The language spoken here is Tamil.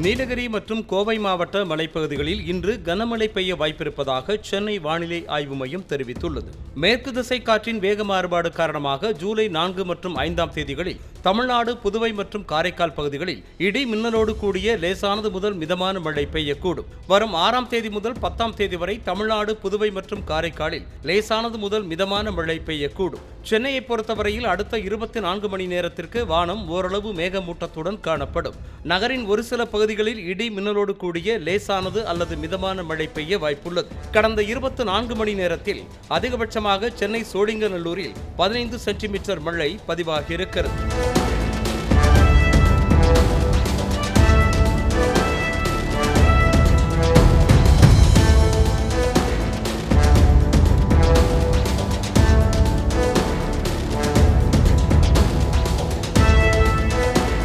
நீலகிரி மற்றும் கோவை மாவட்ட மலைப்பகுதிகளில் இன்று கனமழை பெய்ய வாய்ப்பிருப்பதாக சென்னை வானிலை ஆய்வு மையம் தெரிவித்துள்ளது. மேற்கு திசை காற்றின் வேக மாறுபாடு காரணமாக ஜூலை 4 மற்றும் 5ஆம் தேதிகளில் தமிழ்நாடு, புதுவை மற்றும் காரைக்கால் பகுதிகளில் இடி மின்னலோடு கூடிய லேசானது முதல் மிதமான மழை பெய்யக்கூடும். வரும் 6ஆம் தேதி முதல் 10ஆம் தேதி வரை தமிழ்நாடு, புதுவை மற்றும் காரைக்காலில் லேசானது முதல் மிதமான மழை பெய்யக்கூடும். சென்னையை பொறுத்தவரையில் அடுத்த 24 மணி நேரத்திற்கு வானம் ஓரளவு மேகமூட்டத்துடன் காணப்படும். நகரின் ஒரு சில பகுதிகளில் இடி மின்னலோடு கூடிய லேசானது அல்லது மிதமான மழை பெய்ய வாய்ப்புள்ளது. கடந்த 24 மணி நேரத்தில் அதிகபட்சமாக சென்னை சோழிங்கநல்லூரில் 15 சென்டிமீட்டர் மழை பதிவாகியிருக்கிறது.